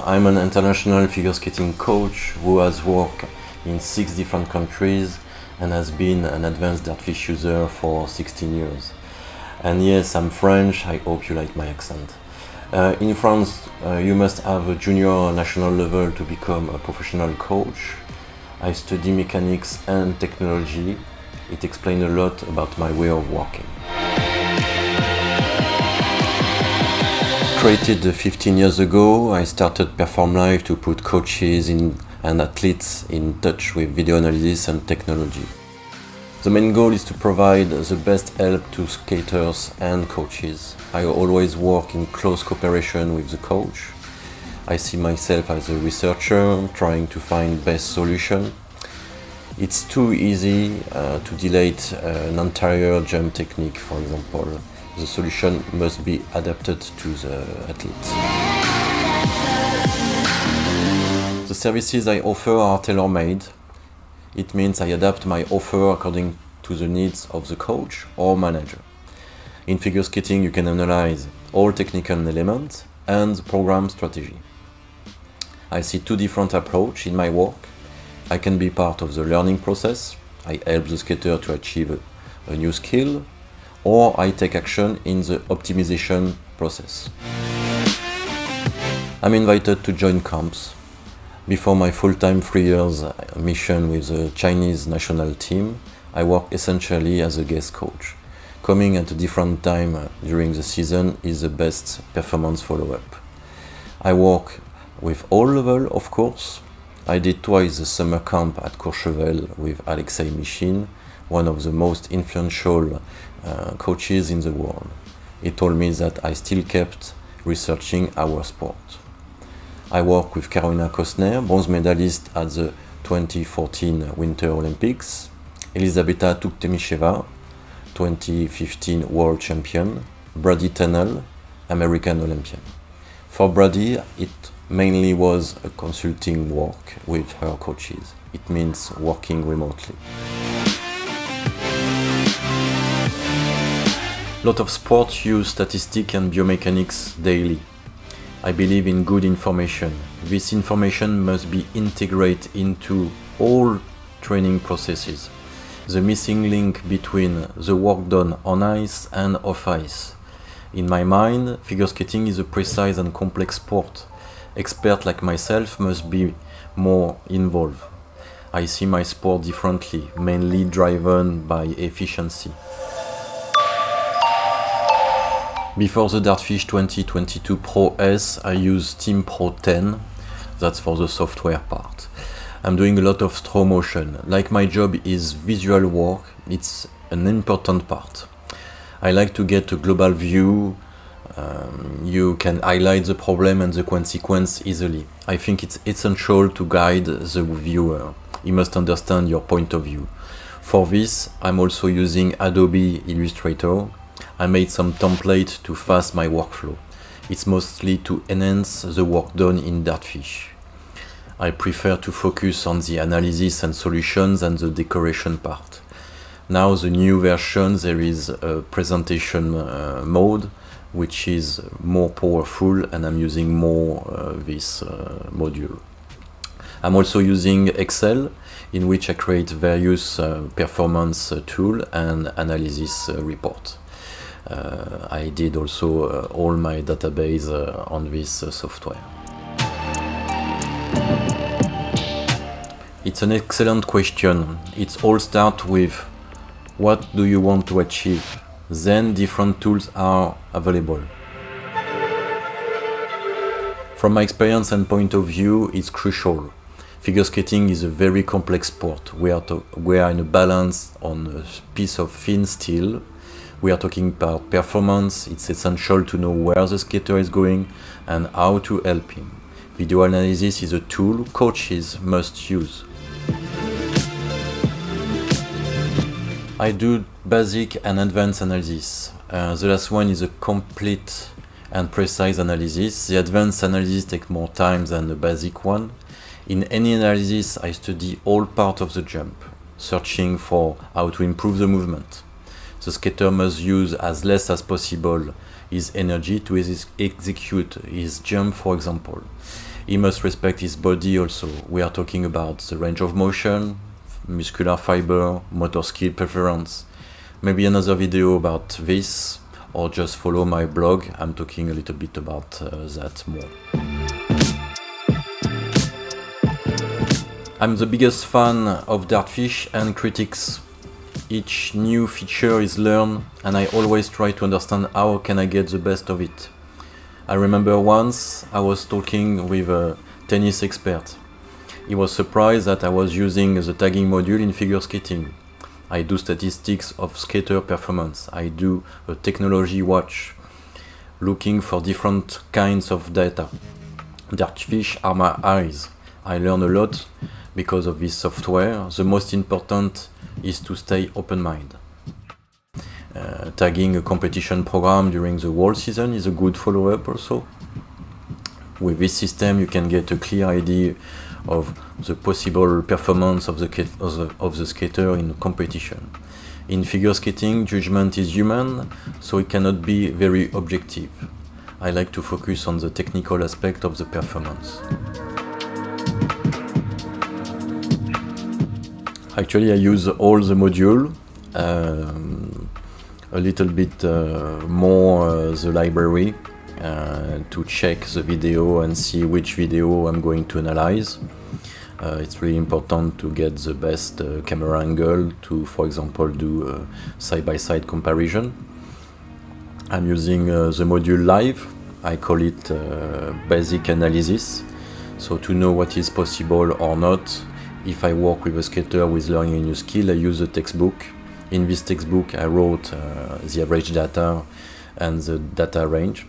I'm an international figure skating coach who has worked in 6 different countries and has been an advanced Dartfish user for 16 years. And yes, I'm French, I hope you like my accent. In France, you must have a junior national level to become a professional coach. I study mechanics and technology. It explains a lot about my way of working. Created 15 years ago, I started Perform Live to put coaches and athletes in touch with video analysis and technology. The main goal is to provide the best help to skaters and coaches. I always work in close cooperation with the coach. I see myself as a researcher trying to find best solution. It's too easy to delete an entire jump technique, for example. The solution must be adapted to the athlete. The services I offer are tailor-made. It means I adapt my offer according to the needs of the coach or manager. In figure skating, you can analyze all technical elements and the program strategy. I see 2 different approaches in my work. I can be part of the learning process. I help the skater to achieve a new skill, or I take action in the optimization process. I'm invited to join camps. Before my full-time 3 years mission with the Chinese national team, I work essentially as a guest coach. Coming at a different time during the season is the best performance follow-up. I work with all levels, of course. I did twice the summer camp at Courchevel with Alexei Michin, one of the most influential coaches in the world. He told me that I still kept researching our sport. I work with Karolina Kostner, bronze medalist at the 2014 Winter Olympics, Elisabeta Tukhtemisheva, 2015 World Champion, Brady Tunnel, American Olympian. For Brady, it mainly was a consulting work with her coaches. It means working remotely. A lot of sports use statistics and biomechanics daily. I believe in good information. This information must be integrated into all training processes. The missing link between the work done on ice and off ice. In my mind, figure skating is a precise and complex sport. Experts like myself must be more involved. I see my sport differently, mainly driven by efficiency. Before the Dartfish 2022 Pro S, I use Team Pro 10, that's for the software part. I'm doing a lot of throw motion. Like my job is visual work, it's an important part. I like to get a global view. You can highlight the problem and the consequence easily. I think it's essential to guide the viewer. He must understand your point of view. For this, I'm also using Adobe Illustrator. I made some templates to fast my workflow. It's mostly to enhance the work done in Dartfish. I prefer to focus on the analysis and solutions than the decoration part. Now the new version, there is a presentation mode, which is more powerful, and I'm using more this module. I'm also using Excel, in which I create various performance tool and analysis report. I did also all my database on this software. It's an excellent question. It all starts with what do you want to achieve? Then different tools are available. From my experience and point of view, it's crucial. Figure skating is a very complex sport. We are in a balance on a piece of thin steel. We are talking about performance. It's essential to know where the skater is going and how to help him. Video analysis is a tool coaches must use. I do basic and advanced analysis. The last one is a complete and precise analysis. The advanced analysis takes more time than the basic one. In any analysis, I study all parts of the jump, searching for how to improve the movement. The skater must use as less as possible his energy to execute his jump, for example. He must respect his body also. We are talking about the range of motion, muscular fiber, motor skill preference. Maybe another video about this, or just follow my blog. I'm talking a little bit about that more. I'm the biggest fan of Dartfish and critics. Each new feature is learned, and I always try to understand how can I get the best of it. I remember once I was talking with a tennis expert. He was surprised that I was using the tagging module in figure skating. I do statistics of skater performance. I do a technology watch, looking for different kinds of data. Dartfish are my eyes. I learn a lot because of this software. The most important is to stay open-minded. Tagging a competition program during the whole season is a good follow-up also. With this system you can get a clear idea of the possible performance of the skater in competition. In figure skating, judgment is human, so it cannot be very objective. I like to focus on the technical aspect of the performance. Actually, I use all the module, a little bit more the library to check the video and see which video I'm going to analyze. It's really important to get the best camera angle to, for example, do a side-by-side comparison. I'm using the module live. I call it basic analysis. So to know what is possible or not, if I work with a skater who is learning a new skill, I use a textbook. In this textbook I wrote the average data and the data range.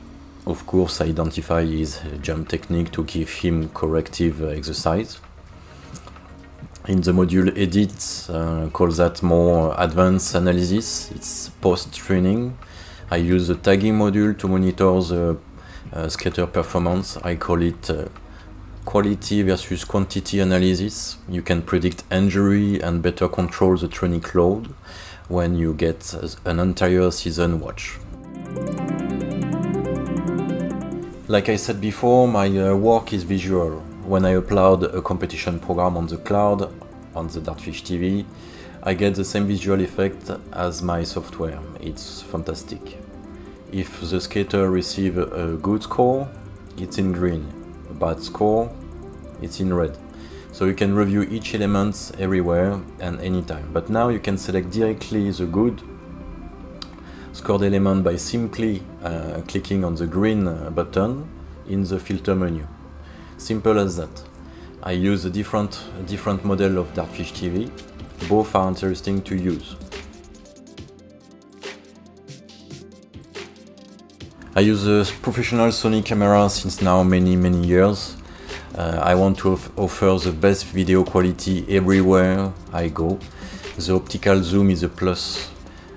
Of course I identify his jump technique to give him corrective exercise. In the module edit, call that more advanced analysis. It's post-training. I use the tagging module to monitor the skater performance. I call it quality versus quantity analysis. You can predict injury and better control the training load when you get an entire season watch. Like I said before, my work is visual. When I upload a competition program on the cloud, on the Dartfish TV, I get the same visual effect as my software. It's fantastic. If the skater receives a good score, it's in green. A bad score, it's in red. So you can review each element everywhere and anytime. But now you can select directly the good scored element by simply clicking on the green button in the filter menu. Simple as that. I use a different model of Dartfish TV. Both are interesting to use. I use a professional Sony camera since now many years. I want to offer the best video quality everywhere I go. The optical zoom is a plus.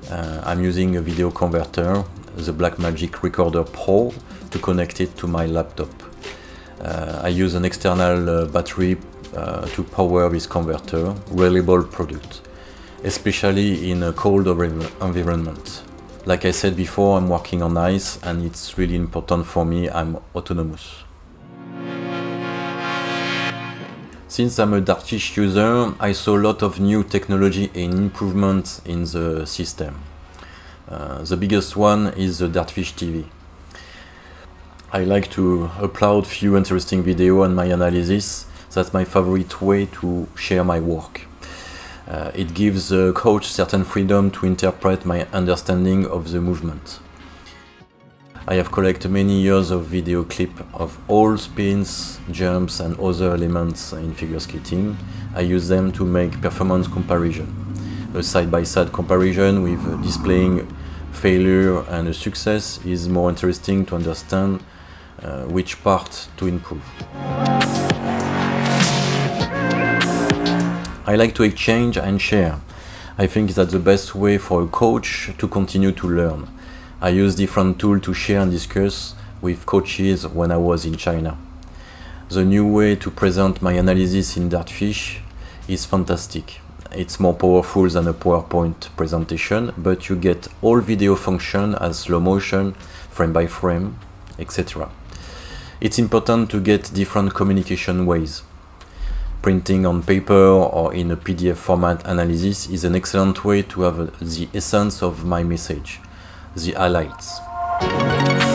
I'm using a video converter, the Blackmagic Recorder Pro, to connect it to my laptop. I use an external battery to power this converter, reliable product, especially in a cold environment. Like I said before, I'm working on ice and it's really important for me, I'm autonomous. Since I'm a Dartfish user, I saw a lot of new technology and improvements in the system. The biggest one is the Dartfish TV. I like to upload few interesting videos and my analysis. That's my favorite way to share my work. It gives the coach certain freedom to interpret my understanding of the movement. I have collected many years of video clip of all spins, jumps and other elements in figure skating. I use them to make performance comparison. A side-by-side comparison with displaying failure and a success is more interesting to understand which part to improve. I like to exchange and share. I think that's the best way for a coach to continue to learn. I use different tools to share and discuss with coaches when I was in China. The new way to present my analysis in Dartfish is fantastic. It's more powerful than a PowerPoint presentation, but you get all video function as slow motion, frame by frame, etc. It's important to get different communication ways. Printing on paper or in a PDF format analysis is an excellent way to have the essence of my message, the highlights.